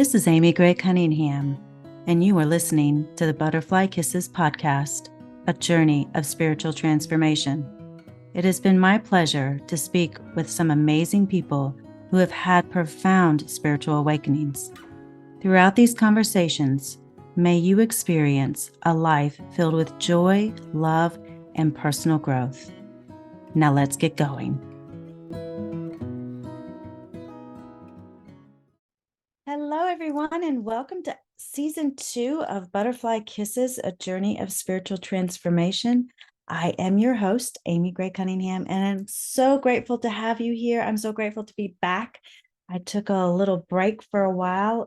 This is Amy Gray-Cunningham, and you are listening to the Butterfly Kisses podcast, a journey of spiritual transformation. It has been my pleasure to speak with some amazing people who have had profound spiritual awakenings. Throughout these conversations, may you experience a life filled with joy, love, and personal growth. Now let's get going. Hello, everyone, and welcome to Season 2 of Butterfly Kisses, a journey of spiritual transformation. I am your host, Amy Gray-Cunningham, and I'm so grateful to have you here. I'm so grateful to be back. I took a little break for a while,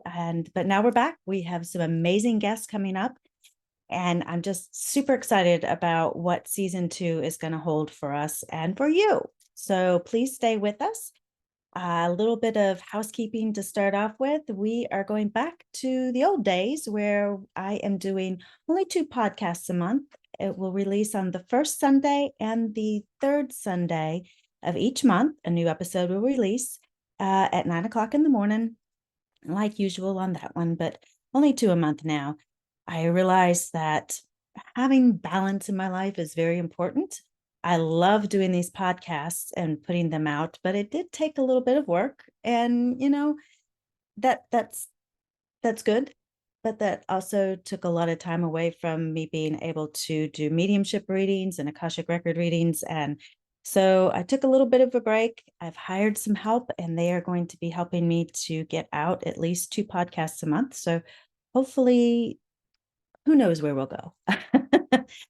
but now we're back. We have some amazing guests coming up, and I'm just super excited about what Season 2 is going to hold for us and for you. So please stay with us. A little bit of housekeeping to start off with. We are going back to the old days where I am doing only 2 podcasts a month. It will release on the first Sunday and the third Sunday of each month. A new episode will release at 9 o'clock in the morning, like usual on that one, but only 2 a month now. I realized that having balance in my life is very important. I love doing these podcasts and putting them out, but it did take a little bit of work, and that's good, but that also took a lot of time away from me being able to do mediumship readings and Akashic record readings. And so I took a little bit of a break. I've hired some help, and they are going to be helping me to get out at least 2 podcasts a month. So hopefully, who knows where we'll go.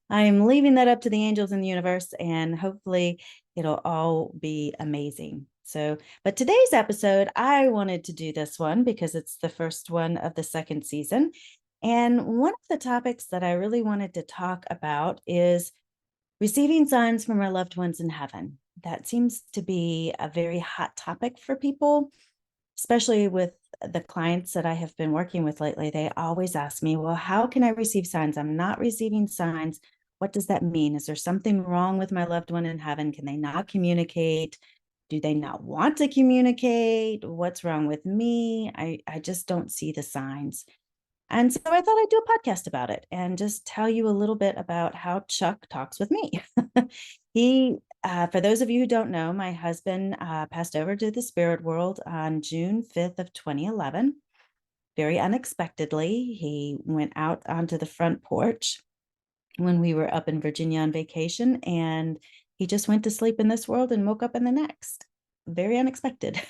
I am leaving that up to the angels in the universe, and hopefully it'll all be amazing. But today's episode, I wanted to do this one because it's the first one of the second season. And one of the topics that I really wanted to talk about is receiving signs from our loved ones in heaven. That seems to be a very hot topic for people, especially with the clients that I have been working with lately. They always ask me, well, how can I receive signs? I'm not receiving signs. What does that mean? Is there something wrong with my loved one in heaven? Can they not communicate? Do they not want to communicate? What's wrong with me? I just don't see the signs. And so I thought I'd do a podcast about it and just tell you a little bit about how Chuck talks with me. For those of you who don't know, my husband passed over to the spirit world on June 5th of 2011. Very unexpectedly, he went out onto the front porch when we were up in Virginia on vacation, and he just went to sleep in this world and woke up in the next. Very unexpected.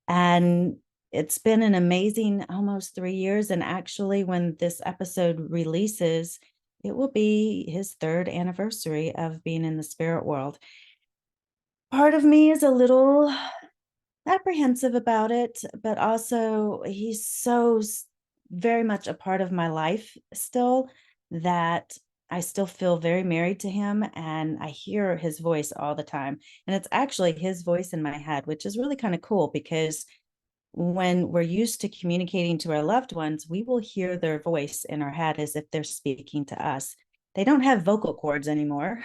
And it's been an amazing almost 3 years. And actually, when this episode releases, it will be his 3rd anniversary of being in the spirit world. Part of me is a little apprehensive about it, but also he's so very much a part of my life still that I still feel very married to him, and I hear his voice all the time. And it's actually his voice in my head, which is really kind of cool, because when we're used to communicating to our loved ones, we will hear their voice in our head as if they're speaking to us. They don't have vocal cords anymore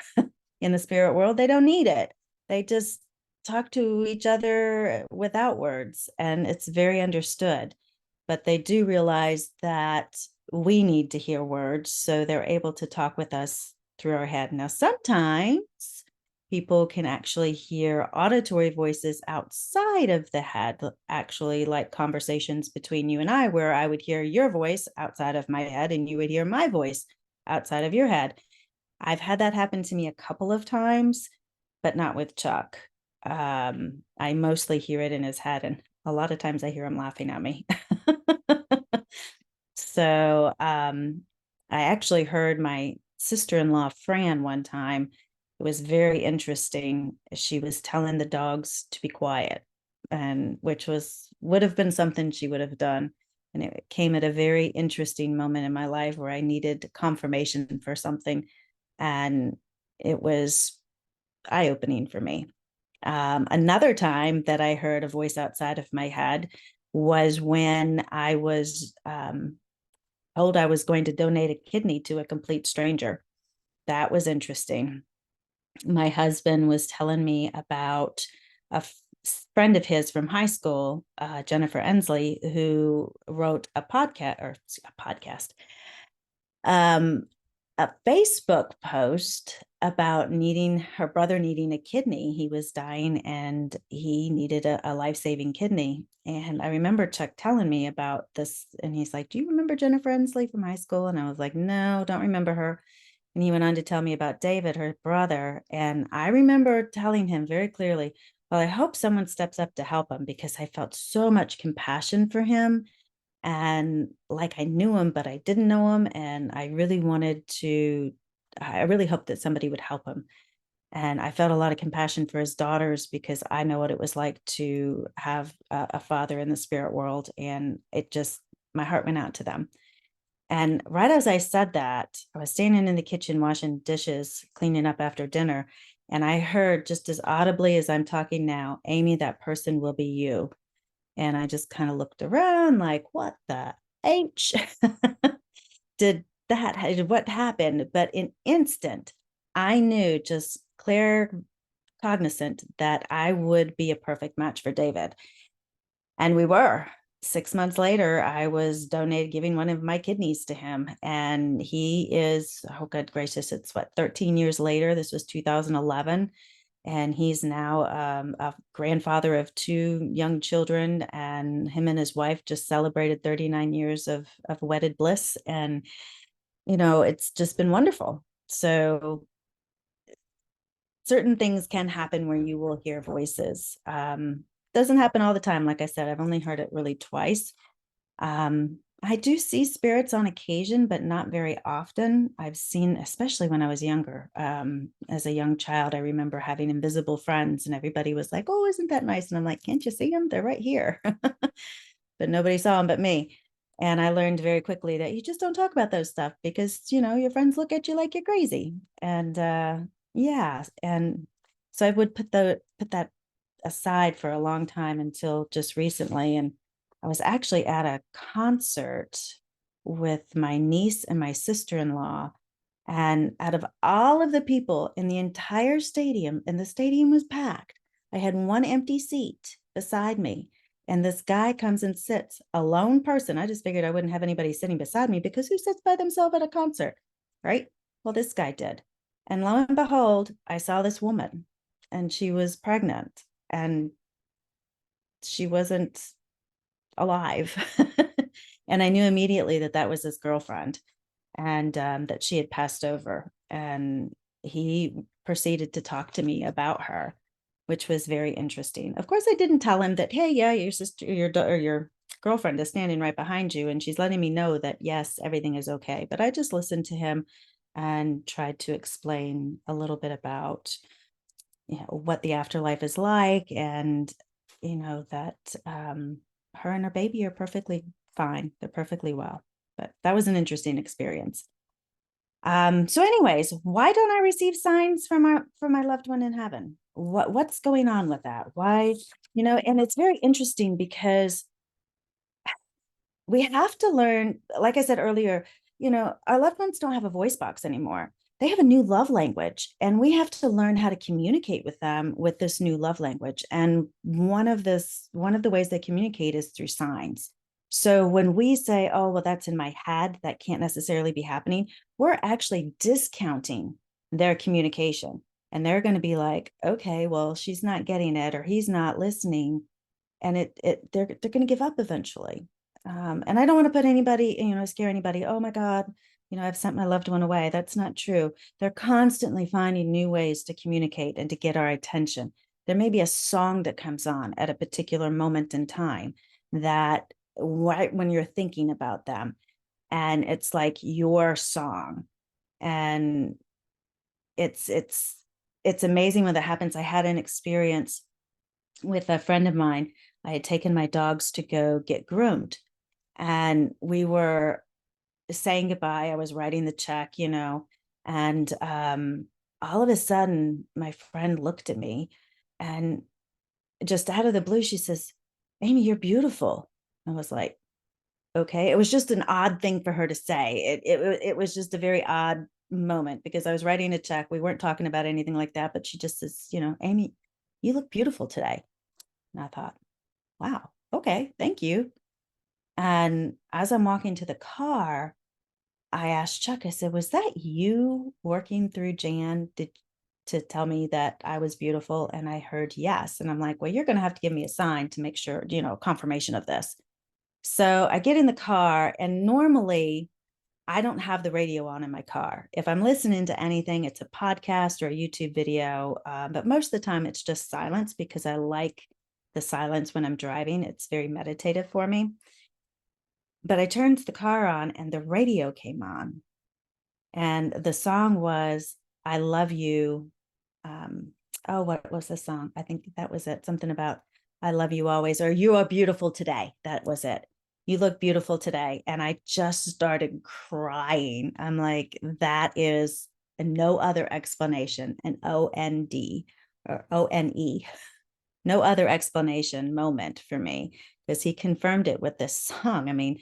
in the spirit world. They don't need it. They just talk to each other without words, and it's very understood. But they do realize that we need to hear words, so they're able to talk with us through our head. Now, sometimes people can actually hear auditory voices outside of the head, actually, like conversations between you and I, where I would hear your voice outside of my head and you would hear my voice outside of your head. I've had that happen to me a couple of times, but not with Chuck. I mostly hear it in his head, and a lot of times I hear him laughing at me. So I actually heard my sister-in-law, Fran, one time. It was very interesting. She was telling the dogs to be quiet, and which would have been something she would have done. And it came at a very interesting moment in my life where I needed confirmation for something. And it was eye-opening for me. Another time that I heard a voice outside of my head was when I was told I was going to donate a kidney to a complete stranger. That was interesting. My husband was telling me about friend of his from high school, Jennifer Ensley, who wrote a podcast, um, a Facebook post about her brother needing a kidney. He was dying and he needed a life-saving kidney. And I remember Chuck telling me about this, and he's like, "Do you remember Jennifer Ensley from high school?" And I was like, "No, don't remember her." And he went on to tell me about David, her brother. And I remember telling him very clearly, well, I hope someone steps up to help him, because I felt so much compassion for him, and like I knew him, but I didn't know him. And I really hoped that somebody would help him. And I felt a lot of compassion for his daughters, because I know what it was like to have a father in the spirit world. And my heart went out to them. And right as I said that, I was standing in the kitchen washing dishes, cleaning up after dinner. And I heard, just as audibly as I'm talking now, "Amy, that person will be you." And I just kind of looked around like, what the H what happened? But in instant, I knew, just clear cognizant, that I would be a perfect match for David. And we were. 6 months later, I was giving one of my kidneys to him. And he is, oh, good gracious, it's 13 years later. This was 2011. And he's now a grandfather of two young children. And him and his wife just celebrated 39 years of wedded bliss. And, it's just been wonderful. So certain things can happen where you will hear voices. Doesn't happen all the time. Like I said, I've only heard it really twice. I do see spirits on occasion, but not very often. I've seen, especially when I was younger, as a young child, I remember having invisible friends, and everybody was like, "Oh, isn't that nice?" And I'm like, "Can't you see them? They're right here." But nobody saw them but me. And I learned very quickly that you just don't talk about those stuff, because, your friends look at you like you're crazy. And yeah. And so I would put that aside for a long time, until just recently. And I was actually at a concert with my niece and my sister-in-law. And out of all of the people in the entire stadium, and the stadium was packed, I had one empty seat beside me. And this guy comes and sits, a lone person. I just figured I wouldn't have anybody sitting beside me, because who sits by themselves at a concert, right? Well, this guy did. And lo and behold, I saw this woman, and she was pregnant, and she wasn't alive. And I knew immediately that that was his girlfriend, and that she had passed over. And he proceeded to talk to me about her, which was very interesting. Of course, I didn't tell him that, "Hey, yeah, your sister, your girlfriend is standing right behind you, and she's letting me know that, yes, everything is okay." But I just listened to him and tried to explain a little bit about, what the afterlife is like, and, that her and her baby are perfectly fine. They're perfectly well. But that was an interesting experience. So anyways, why don't I receive signs from my loved one in heaven? What's going on with that? Why, and it's very interesting, because we have to learn, like I said earlier, our loved ones don't have a voice box anymore. They have a new love language, and we have to learn how to communicate with them with this new love language. And one of the ways they communicate is through signs. So when we say, "Oh, well, that's in my head, that can't necessarily be happening," we're actually discounting their communication. And they're going to be like, "Okay, well, she's not getting it, or he's not listening." And they're going to give up eventually. And I don't want to put anybody, scare anybody. "Oh my God, I've sent my loved one away." That's not true. They're constantly finding new ways to communicate and to get our attention. There may be a song that comes on at a particular moment in time, that right when you're thinking about them, and it's like your song. And it's amazing when that happens. I had an experience with a friend of mine. I had taken my dogs to go get groomed, and we were saying goodbye. I was writing the check, and all of a sudden, my friend looked at me, and just out of the blue, she says, "Amy, you're beautiful." I was like, okay. It was just an odd thing for her to say. It was just a very odd moment, because I was writing a check. We weren't talking about anything like that, but she just says, "Amy, you look beautiful today." And I thought, wow, okay, thank you. And as I'm walking to the car, I asked Chuck, I said, was that you working through Jan to tell me that I was beautiful? And I heard yes. And I'm like, well, you're going to have to give me a sign to make sure, confirmation of this. So I get in the car, and normally I don't have the radio on in my car. If I'm listening to anything, it's a podcast or a YouTube video. But most of the time, it's just silence because I like the silence when I'm driving. It's very meditative for me. But I turned the car on and the radio came on. And the song was I Love You. Um, oh, what was the song? I think that was it. Something about I love you always, or you are beautiful today. That was it. You look beautiful today. And I just started crying. I'm like, that is no other explanation, an OND or ONE, no other explanation moment for me, because he confirmed it with this song. I mean,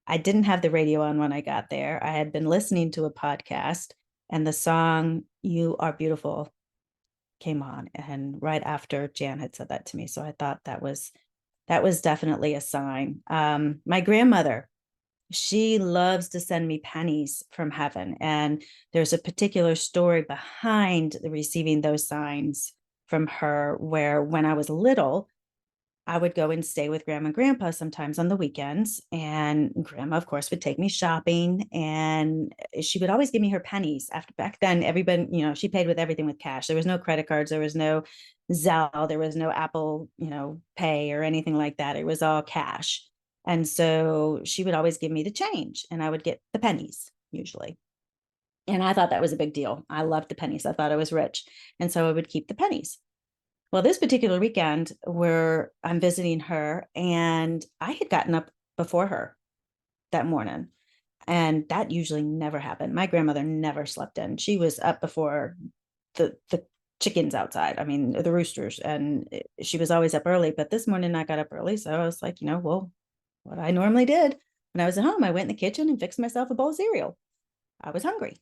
I didn't have the radio on when I got there. I had been listening to a podcast, and the song You Are Beautiful came on, and right after Jan had said that to me. So I thought that was definitely a sign. My grandmother, she loves to send me pennies from heaven, and there's a particular story behind receiving those signs from her, where when I was little, I would go and stay with grandma and grandpa sometimes on the weekends. And grandma, of course, would take me shopping, and she would always give me her pennies. After back then, everybody, she paid with everything with cash. There was no credit cards. There was no Zelle. There was no Apple, Pay or anything like that. It was all cash. And so she would always give me the change, and I would get the pennies usually. And I thought that was a big deal. I loved the pennies. I thought I was rich. And so I would keep the pennies. Well, this particular weekend where I'm visiting her, and I had gotten up before her that morning, and that usually never happened. My grandmother never slept in. She was up before the chickens outside. I mean, the roosters, and she was always up early. But this morning I got up early, so I was like, well, what I normally did when I was at home, I went in the kitchen and fixed myself a bowl of cereal. I was hungry,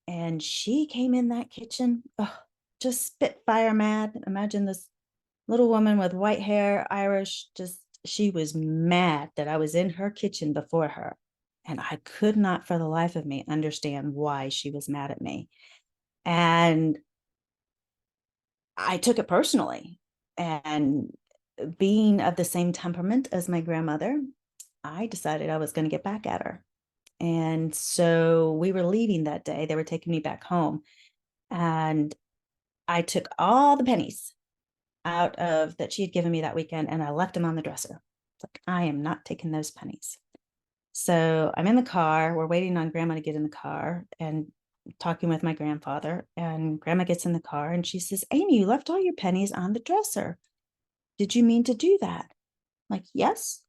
and she came in that kitchen, just spitfire mad. Imagine this little woman with white hair, Irish, just she was mad that I was in her kitchen before her. And I could not for the life of me understand why she was mad at me. And I took it personally. And being of the same temperament as my grandmother, I decided I was going to get back at her. And so we were leaving that day. They were taking me back home. And I took all the pennies out of that she had given me that weekend, and I left them on the dresser. It's like, I am not taking those pennies. So I'm in the car. We're waiting on grandma to get in the car and talking with my grandfather. And grandma gets in the car and she says, Amy, you left all your pennies on the dresser. Did you mean to do that? I'm like, yes.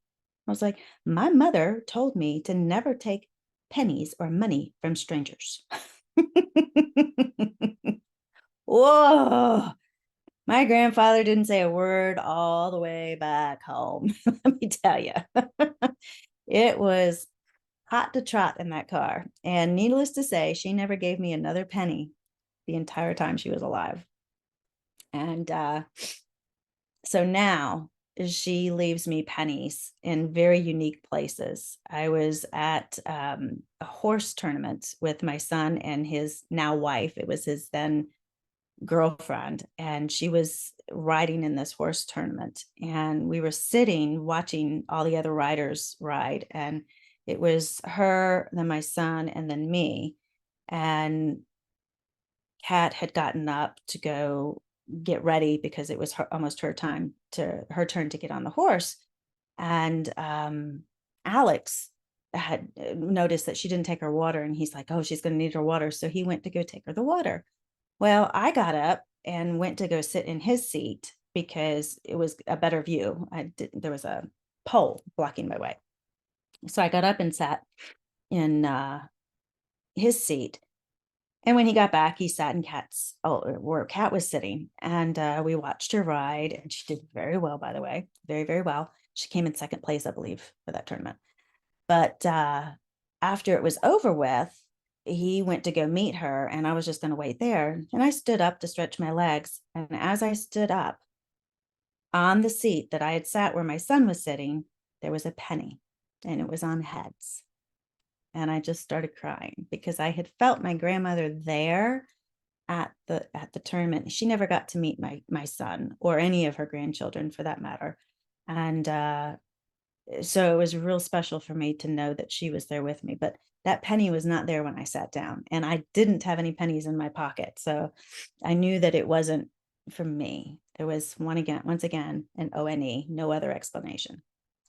I was like, my mother told me to never take pennies or money from strangers. Whoa. My grandfather didn't say a word all the way back home. Let me tell you, it was hot to trot in that car. And needless to say, she never gave me another penny the entire time she was alive. And so now she leaves me pennies in very unique places. I was at a horse tournament with my son and his now wife. It was his then girlfriend, and she was riding in this horse tournament, and we were sitting watching all the other riders ride, and it was her, then my son, and then me. And Kat had gotten up to go get ready because it was almost her turn to get on the horse. And Alex had noticed that she didn't take her water, and he's like, oh, she's going to need her water. So he went to go take her the water. Well, I got up and went to go sit in his seat because it was a better view. There was a pole blocking my way. So I got up and sat in his seat. And when he got back, he sat in where Kat was sitting. And we watched her ride. And she did very well, by the way. Very, very well. She came in second place, I believe, for that tournament. But after it was over with, he went to go meet her, and I was just going to wait there. And I stood up to stretch my legs. And as I stood up, on the seat that I had sat where my son was sitting, there was a penny, and it was on heads. And I just started crying because I had felt my grandmother there at the tournament. She never got to meet my son or any of her grandchildren for that matter. And so it was real special for me to know that she was there with me. But that penny was not there when I sat down, and I didn't have any pennies in my pocket. So I knew that it wasn't for me. There was once again, an ONE, no other explanation,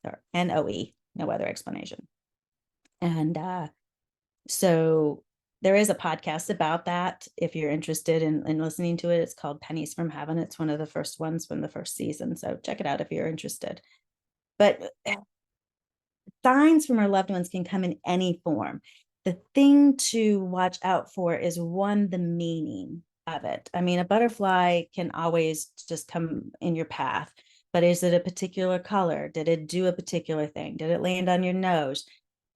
or NOE, no other explanation. And so there is a podcast about that. If you're interested in listening to it, it's called Pennies from Heaven. It's one of the first ones from the first season. So check it out if you're interested. But signs from our loved ones can come in any form. The thing to watch out for is, one, the meaning of it. I mean, a butterfly can always just come in your path, but is it a particular color? Did it do a particular thing? Did it land on your nose?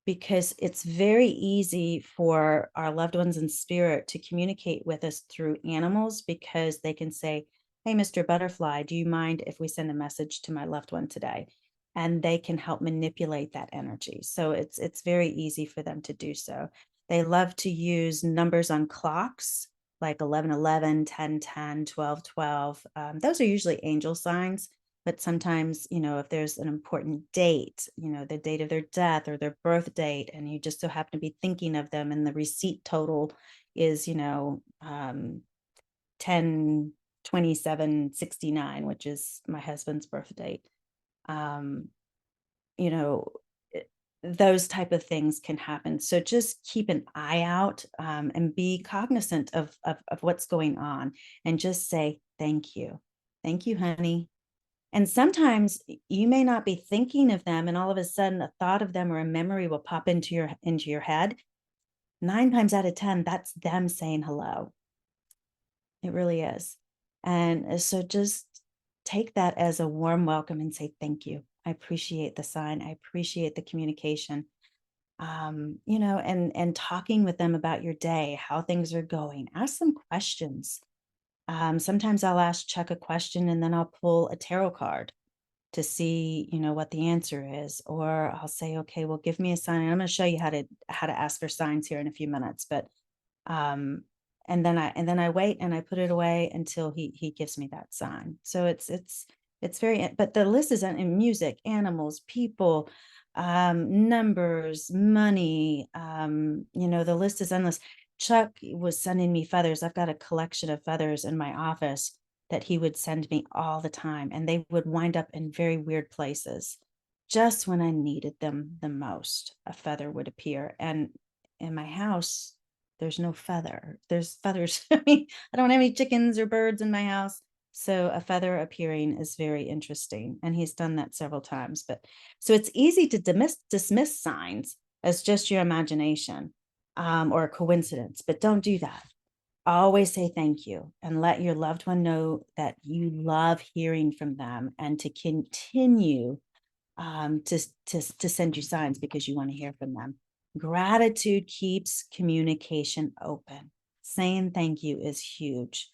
Because it's very easy for our loved ones in spirit to communicate with us through animals, because they can say, hey, Mr. Butterfly, do you mind if we send a message to my loved one today? And they can help manipulate that energy. So it's very easy for them to do so. They love to use numbers on clocks, like 11:11, 10:10, 12:12. Those are usually angel signs. But sometimes, if there's an important date, the date of their death or their birth date, and you just so happen to be thinking of them, and the receipt total is, 10/27/69, which is my husband's birth date. Um, you know, those type of things can happen. So just keep an eye out, and be cognizant of what's going on, and just say, thank you. Thank you, honey. And sometimes you may not be thinking of them, and all of a sudden a thought of them or a memory will pop into your head. 9 times out of 10, that's them saying hello. It really is. And so just take that as a warm welcome and say, thank you. I appreciate the sign. I appreciate the communication. And talking with them about your day, how things are going. Ask them questions. Sometimes I'll ask Chuck a question, and then I'll pull a tarot card to see, what the answer is. Or I'll say, okay, well, give me a sign. I'm going to show you how to ask for signs here in a few minutes. But and then I wait and I put it away until he gives me that sign. So it's very, but the list is in music, animals, people, numbers, money. The list is endless. Chuck was sending me feathers. I've got a collection of feathers in my office that he would send me all the time, and they would wind up in very weird places. Just when I needed them the most, a feather would appear. And in my house, there's no feather. There's feathers. I mean, I don't have any chickens or birds in my house. So a feather appearing is very interesting. And he's done that several times. But so it's easy to dismiss signs as just your imagination, or a coincidence, but don't do that. Always say thank you, and let your loved one know that you love hearing from them, and to continue to send you signs because you want to hear from them. Gratitude keeps communication open. Saying thank you is huge.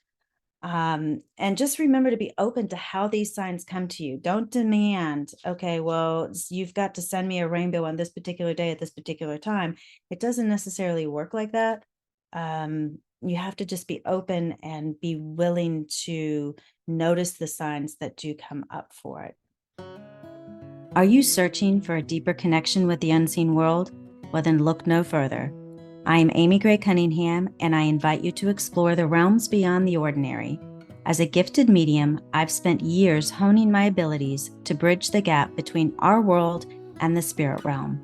And just remember to be open to how these signs come to you. Don't demand, okay, well, you've got to send me a rainbow on this particular day at this particular time. It doesn't necessarily work like that. You have to just be open and be willing to notice the signs that do come up for it. Are you searching for a deeper connection with the unseen world? Well, then look no further. I am Amy Gray-Cunningham, and I invite you to explore the realms beyond the ordinary. As a gifted medium, I've spent years honing my abilities to bridge the gap between our world and the spirit realm.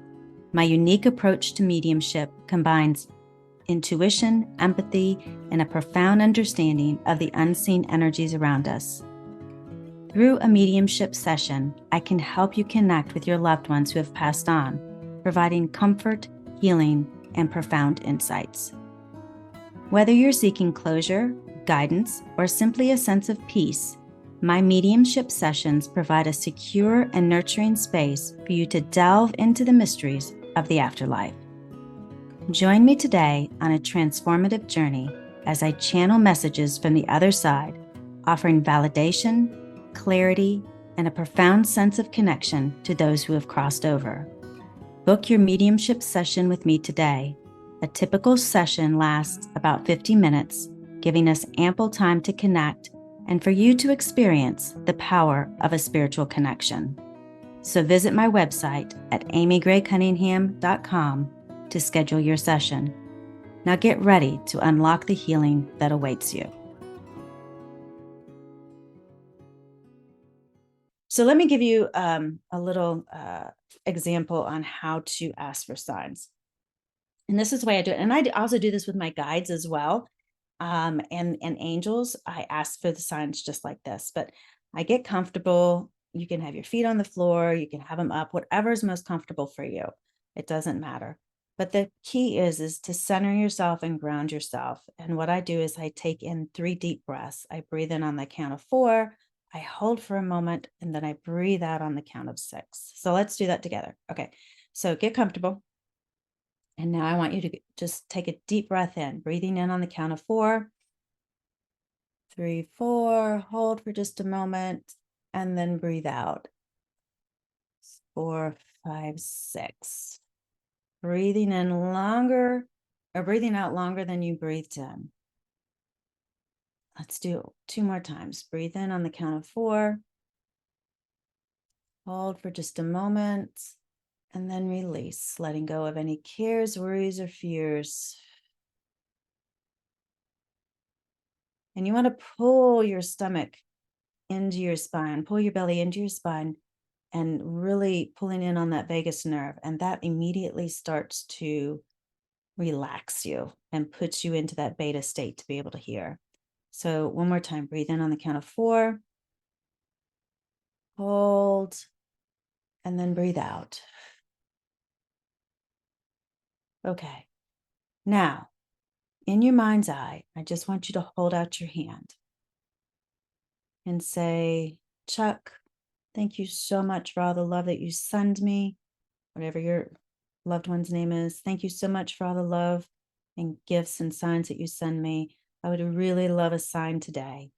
My unique approach to mediumship combines intuition, empathy, and a profound understanding of the unseen energies around us. Through a mediumship session, I can help you connect with your loved ones who have passed on, providing comfort, healing, and profound insights. Whether you're seeking closure, guidance, or simply a sense of peace, my mediumship sessions provide a secure and nurturing space for you to delve into the mysteries of the afterlife. Join me today on a transformative journey as I channel messages from the other side, offering validation, clarity, and a profound sense of connection to those who have crossed over. Book your mediumship session with me today. A typical session lasts about 50 minutes, giving us ample time to connect and for you to experience the power of a spiritual connection. So visit my website at amygray-cunningham.com to schedule your session. Now get ready to unlock the healing that awaits you. So let me give you a little example on how to ask for signs. And this is the way I do it. And I also do this with my guides as well. And angels, I ask for the signs just like this, but I get comfortable. You can have your feet on the floor, you can have them up, whatever is most comfortable for you. It doesn't matter. But the key is to center yourself and ground yourself. And what I do is I take in 3 deep breaths. I breathe in on the count of 4, I hold for a moment, and then I breathe out on the count of 6. So let's do that together. Okay, so get comfortable. And now I want you to just take a deep breath in, breathing in on the count of 4, 3, 4, hold for just a moment, and then breathe out. 4, 5, 6. Breathing in longer, or breathing out longer than you breathed in. Let's do 2 more times. Breathe in on the count of 4. Hold for just a moment, and then release, letting go of any cares, worries, or fears. And you want to pull your stomach into your spine, pull your belly into your spine, and really pulling in on that vagus nerve. And that immediately starts to relax you and puts you into that beta state to be able to hear. So one more time, breathe in on the count of 4, hold, and then breathe out. Okay. Now, in your mind's eye, I just want you to hold out your hand and say, Chuck, thank you so much for all the love that you send me, whatever your loved one's name is. Thank you so much for all the love and gifts and signs that you send me. I would really love a sign today.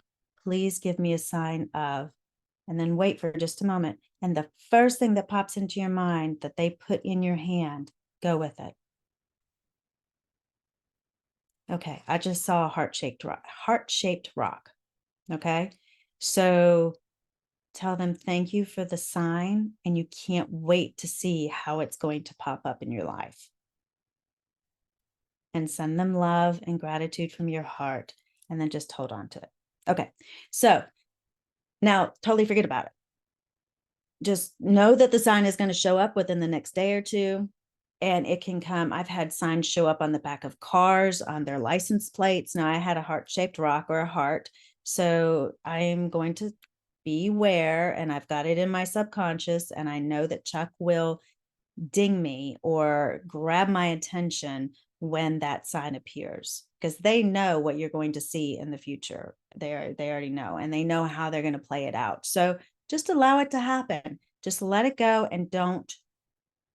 Please give me a sign of, and then wait for just a moment. And the first thing that pops into your mind that they put in your hand, go with it. Okay, I just saw a heart-shaped rock. Okay, so tell them thank you for the sign, and you can't wait to see how it's going to pop up in your life. And send them love and gratitude from your heart, and then just hold on to it. Okay, so now totally forget about it. Just know that the sign is going to show up within the next day or two. And it can come. I've had signs show up on the back of cars, on their license plates. Now, I had a heart-shaped rock or a heart. So I'm going to be aware, and I've got it in my subconscious. And I know that Chuck will ding me or grab my attention when that sign appears, because they know what you're going to see in the future. They already know, and they know how they're going to play it out. So just allow it to happen. Just let it go and don't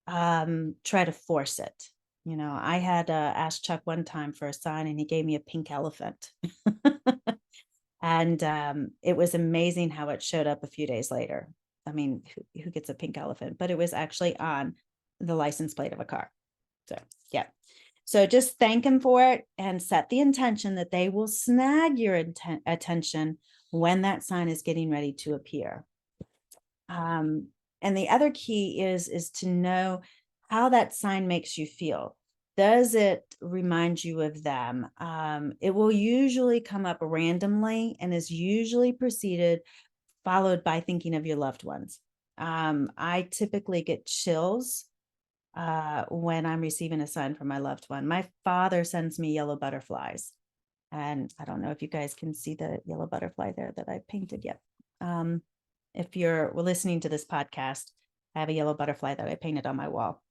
try to force it. You know, I had asked Chuck one time for a sign, and he gave me a pink elephant. And it was amazing how it showed up a few days later. I mean, who gets a pink elephant? But it was actually on the license plate of a car. So yeah. So just thank him for it and set the intention that they will snag your attention when that sign is getting ready to appear. And the other key is to know how that sign makes you feel. Does it remind you of them? It will usually come up randomly and is usually preceded, followed by thinking of your loved ones. I typically get chills when I'm receiving a sign from my loved one. My father sends me yellow butterflies. And I don't know if you guys can see the yellow butterfly there that I painted yet. If you're listening to this podcast, I have a yellow butterfly that I painted on my wall.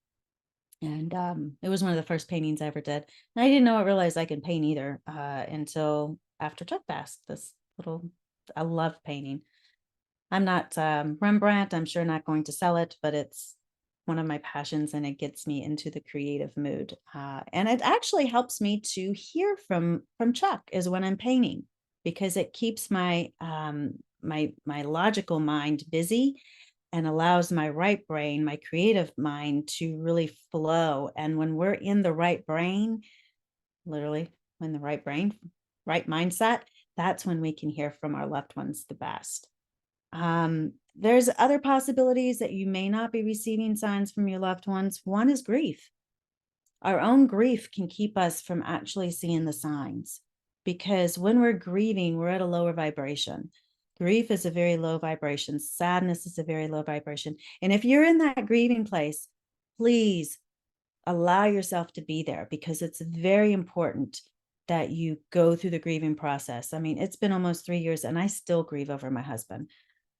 And it was one of the first paintings I ever did. And I didn't realize I could paint either until after Chuck passed. I love painting. I'm not Rembrandt. I'm sure not going to sell it, but it's one of my passions, and it gets me into the creative mood. And it actually helps me to hear from Chuck is when I'm painting, because it keeps my my logical mind busy and allows my right brain, my creative mind, to really flow. And when we're in the right brain, literally when the right brain, right mindset, that's when we can hear from our loved ones the best. There's other possibilities that you may not be receiving signs from your loved ones. One is grief. Our own grief can keep us from actually seeing the signs, because when we're grieving, we're at a lower vibration. Grief is a very low vibration. Sadness is a very low vibration. And if you're in that grieving place, please allow yourself to be there, because it's very important that you go through the grieving process. I mean, it's been almost 3 years and I still grieve over my husband.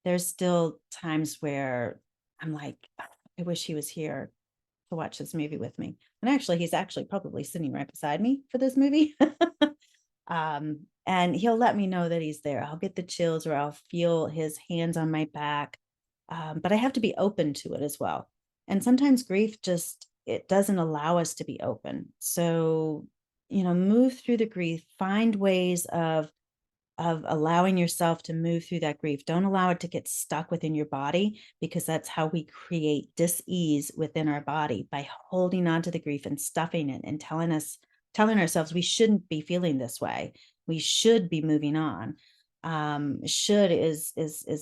There's still times where I'm like, I wish he was here to watch this movie with me. And actually, he's actually probably sitting right beside me for this movie. And he'll let me know that he's there. I'll get the chills, or I'll feel his hands on my back. But I have to be open to it as well. And sometimes grief just, it doesn't allow us to be open. So, move through the grief, find ways of allowing yourself to move through that grief. Don't allow it to get stuck within your body, because that's how we create dis-ease within our body, by holding on to the grief and stuffing it and telling ourselves we shouldn't be feeling this way. We should be moving on. Should is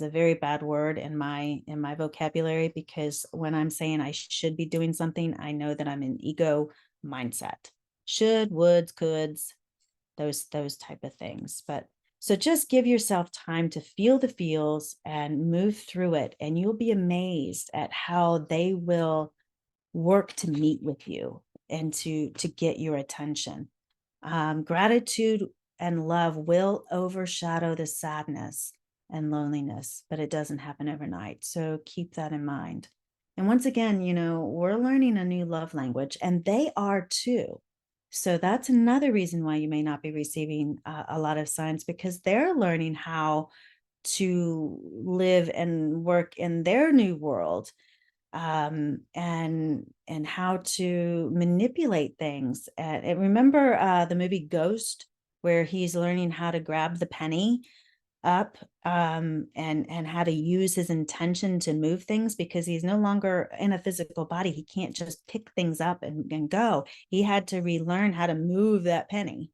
a very bad word in my vocabulary, because when I'm saying I should be doing something, I know that I'm in ego mindset. Should, woulds, coulds, those type of things. But so just give yourself time to feel the feels and move through it, and you'll be amazed at how they will work to meet with you and to get your attention. Gratitude and love will overshadow the sadness and loneliness, but it doesn't happen overnight. So keep that in mind. And once again, we're learning a new love language, and they are too. So that's another reason why you may not be receiving a lot of signs, because they're learning how to live and work in their new world, and how to manipulate things. And remember the movie Ghost, where he's learning how to grab the penny up, and how to use his intention to move things, because he's no longer in a physical body. He can't just pick things up and go. He had to relearn how to move that penny.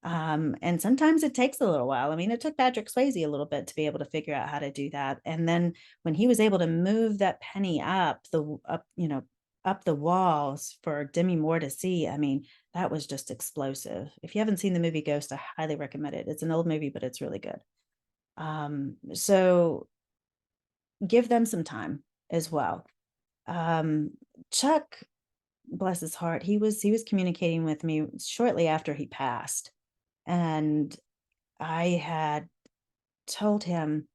And sometimes it takes a little while. I mean, it took Patrick Swayze a little bit to be able to figure out how to do that. And then when he was able to move that penny up the walls for Demi Moore to see, I mean, that was just explosive. If you haven't seen the movie Ghost, I highly recommend it. It's an old movie, but it's really good. So give them some time as well. Chuck, bless his heart, he was communicating with me shortly after he passed. And I had told him,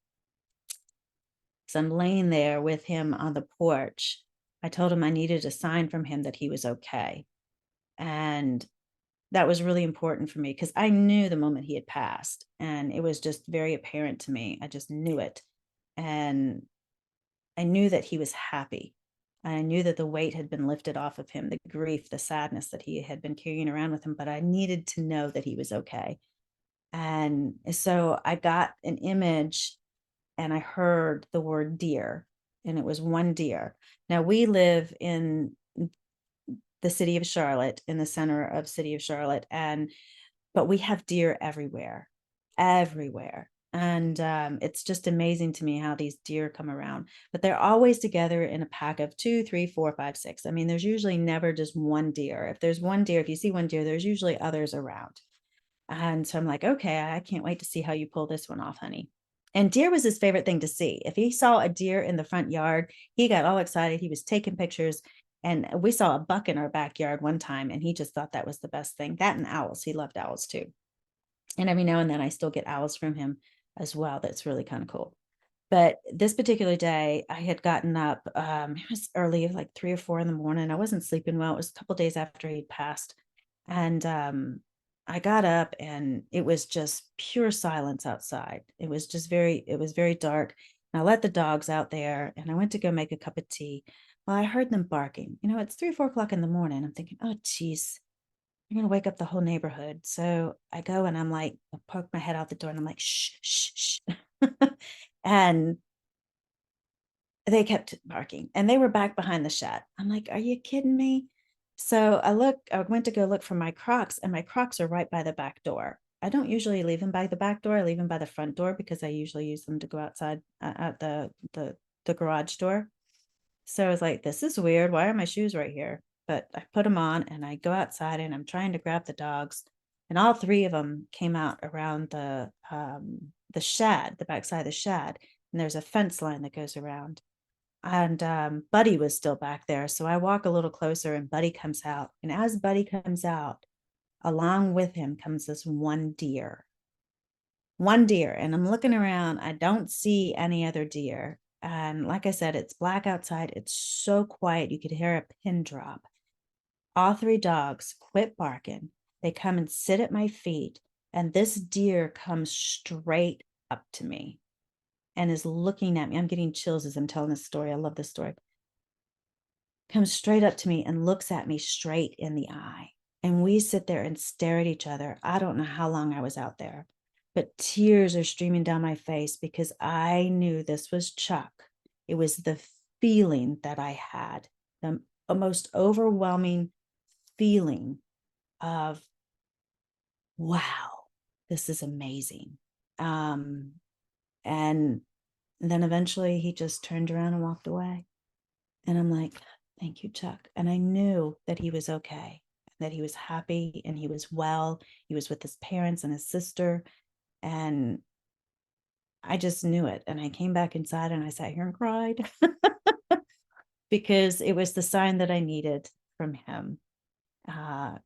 because I'm laying there with him on the porch, I told him I needed a sign from him that he was okay. And that was really important for me, because I knew the moment he had passed, and it was just very apparent to me. I just knew it. And I knew that he was happy. I knew that the weight had been lifted off of him, the grief, the sadness that he had been carrying around with him, but I needed to know that he was okay. And so I got an image, and I heard the word deer, and it was one deer. Now, we live in the city of Charlotte, in the center of city of Charlotte, but we have deer everywhere, everywhere. And it's just amazing to me how these deer come around, but they're always together in a pack of 2, 3, 4, 5, 6. I mean, there's usually never just one deer. If there's one deer, if you see one deer, there's usually others around. And so I'm like, okay, I can't wait to see how you pull this one off, honey. And deer was his favorite thing to see. If he saw a deer in the front yard, he got all excited. He was taking pictures. And we saw a buck in our backyard one time, and he just thought that was the best thing. That and owls. He loved owls too. And every now and then I still get owls from him as well. That's really kind of cool. But this particular day, I had gotten up. It was early, like 3 or 4 in the morning. I wasn't sleeping well. It was a couple days after he'd passed. And I got up, and it was just pure silence outside. It was very dark. And I let the dogs out there, and I went to go make a cup of tea. Well, I heard them barking. It's 3 or 4 o'clock in the morning. I'm thinking, oh, geez, you're going to wake up the whole neighborhood. So I go, and I'm like, I poke my head out the door, and I'm like, shh, shh, shh. And they kept barking, and they were back behind the shed. I'm like, are you kidding me? So I went to go look for my Crocs, and my Crocs are right by the back door. I don't usually leave them by the back door. I leave them by the front door because I usually use them to go outside at the garage door. So I was like, this is weird. Why are my shoes right here? But I put them on and I go outside and I'm trying to grab the dogs. And all three of them came out around the shed, the backside of the shed. And there's a fence line that goes around. And Buddy was still back there. So I walk a little closer and Buddy comes out. And as Buddy comes out, along with him comes this one deer. One deer. And I'm looking around. I don't see any other deer. And like I said, it's black outside. It's so quiet. You could hear a pin drop. All three dogs quit barking. They come and sit at my feet. And this deer comes straight up to me and is looking at me. I'm getting chills as I'm telling this story. I love this story. Comes straight up to me and looks at me straight in the eye. And we sit there and stare at each other. I don't know how long I was out there, but tears are streaming down my face because I knew this was Chuck. It was the feeling that I had, the most overwhelming feeling of, wow, this is amazing. And then eventually he just turned around and walked away. And I'm like, thank you, Chuck. And I knew that he was okay, that he was happy and he was well. He was with his parents and his sister. And I just knew it. And I came back inside and I sat here and cried because it was the sign that I needed from him.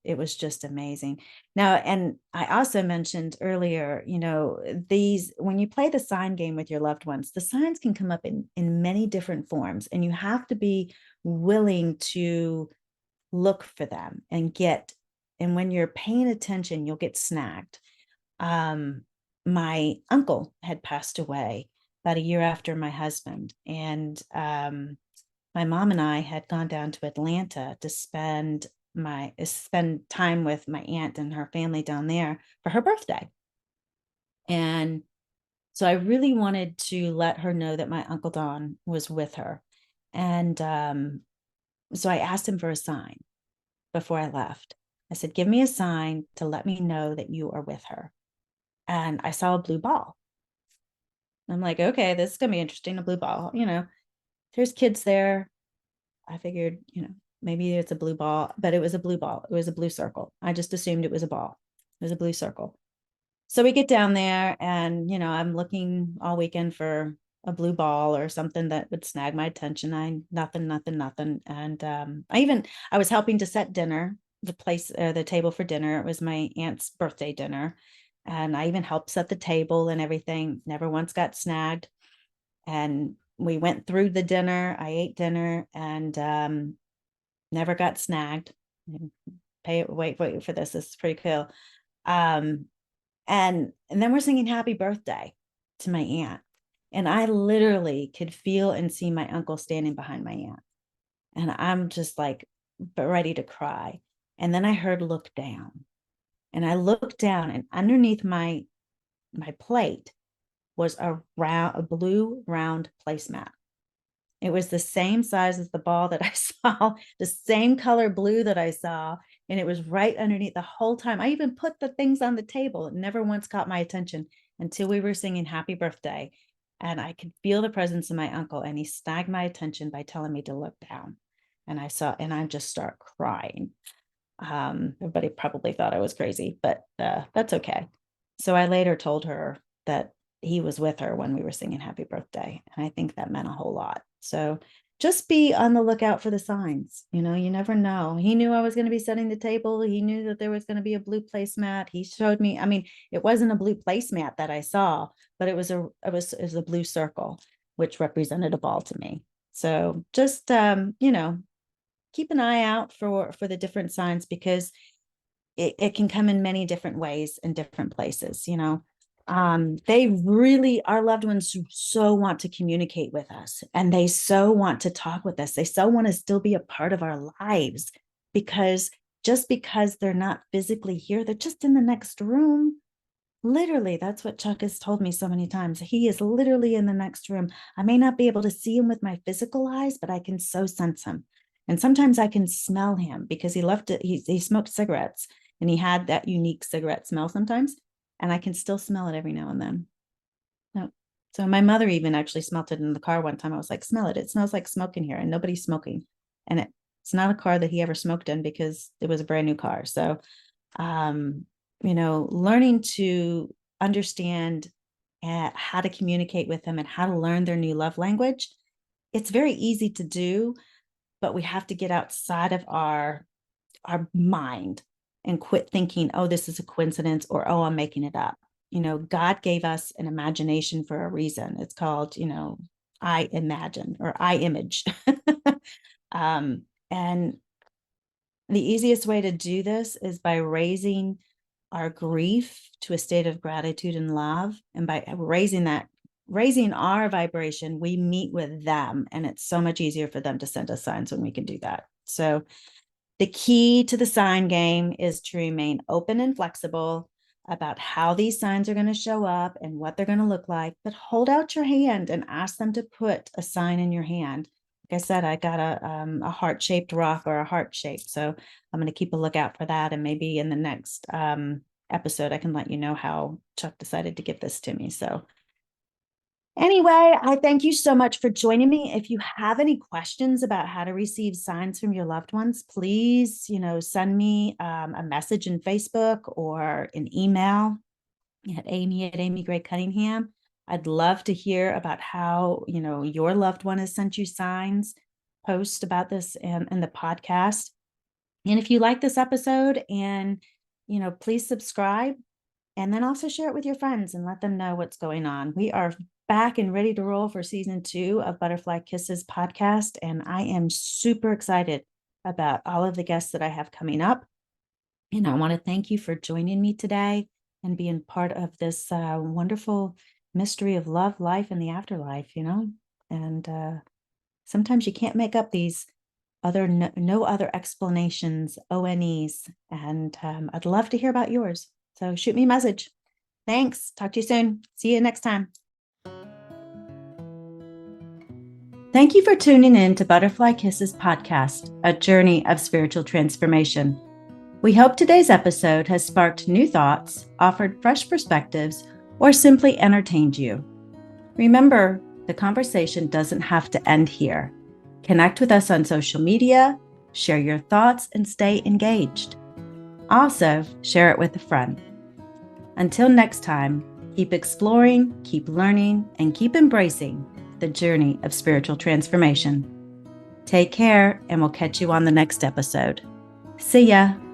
It was just amazing. Now, and I also mentioned earlier, these, when you play the sign game with your loved ones, the signs can come up in many different forms, and you have to be willing to look for them and when you're paying attention, you'll get snagged. My uncle had passed away about a year after my husband, and my mom and I had gone down to Atlanta to spend time with my aunt and her family down there for her birthday. And so I really wanted to let her know that my Uncle Don was with her. And so I asked him for a sign before I left. I said, give me a sign to let me know that you are with her. And I saw a blue ball. I'm like, okay, this is going to be interesting. A blue ball, there's kids there. I figured, maybe it's a blue ball, but it was a blue ball. It was a blue circle. I just assumed it was a ball. It was a blue circle. So we get down there and, I'm looking all weekend for a blue ball or something that would snag my attention. Nothing. And I was helping to set dinner, the table for dinner. It was my aunt's birthday dinner. And I even helped set the table and everything. Never once got snagged. And we went through the dinner. I ate dinner and never got snagged. Wait for this. This is pretty cool. And then we're singing happy birthday to my aunt. And I literally could feel and see my uncle standing behind my aunt. And I'm just like ready to cry. And then I heard look down. And I looked down, and underneath my plate was a blue round placemat. It was the same size as the ball that I saw, the same color blue that I saw, and it was right underneath the whole time. I even put the things on the table. It never once caught my attention until we were singing happy birthday, and I could feel the presence of my uncle, and he snagged my attention by telling me to look down. And I just start crying. Everybody probably thought I was crazy, but that's okay. So I later told her that he was with her when we were singing happy birthday. And I think that meant a whole lot. So just be on the lookout for the signs. You never know. He knew I was going to be setting the table. He knew that there was going to be a blue placemat. He showed me, it wasn't a blue placemat that I saw, but it was a blue circle, which represented a ball to me. So just, keep an eye out for the different signs, because it can come in many different ways in different places. Our loved ones so want to communicate with us, and they so want to talk with us. They so want to still be a part of our lives, because just because they're not physically here, they're just in the next room. Literally, that's what Chuck has told me so many times. He is literally in the next room. I may not be able to see him with my physical eyes, but I can so sense him. And sometimes I can smell him because he left it. He smoked cigarettes and he had that unique cigarette smell sometimes. And I can still smell it every now and then. No. So my mother even actually smelled it in the car one time. I was like, smell it. It smells like smoke in here and nobody's smoking. And it's not a car that he ever smoked in because it was a brand new car. So um, learning to understand how to communicate with them and how to learn their new love language. It's very easy to do, but we have to get outside of our mind and quit thinking, oh, this is a coincidence, or oh, I'm making it up. God gave us an imagination for a reason. It's called, I imagine or I image. And the easiest way to do this is by raising our grief to a state of gratitude and love. And by raising our vibration, we meet with them. And it's so much easier for them to send us signs when we can do that. So the key to the sign game is to remain open and flexible about how these signs are going to show up and what they're going to look like, but hold out your hand and ask them to put a sign in your hand. Like I said, I got a heart-shaped rock or a heart shape. So I'm going to keep a lookout for that. And maybe in the next episode, I can let you know how Chuck decided to give this to me. So anyway, I thank you so much for joining me. If you have any questions about how to receive signs from your loved ones, please, send me a message in Facebook or an email at Amy Gray-Cunningham. I'd love to hear about how, your loved one has sent you signs. Post about this in the podcast. And if you like this episode and, please subscribe and then also share it with your friends and let them know what's going on. We are back and ready to roll for season 2 of Butterfly Kisses podcast. And I am super excited about all of the guests that I have coming up. And I want to thank you for joining me today and being part of this wonderful mystery of love, life, and the afterlife, and sometimes you can't make up these no other explanations, ONEs. And I'd love to hear about yours. So shoot me a message. Thanks. Talk to you soon. See you next time. Thank you for tuning in to Butterfly Kisses podcast, a journey of spiritual transformation. We hope today's episode has sparked new thoughts, offered fresh perspectives, or simply entertained you. Remember, the conversation doesn't have to end here. Connect with us on social media, share your thoughts, and stay engaged. Also, share it with a friend. Until next time, keep exploring, keep learning, and keep embracing the journey of spiritual transformation. Take care, and we'll catch you on the next episode. See ya!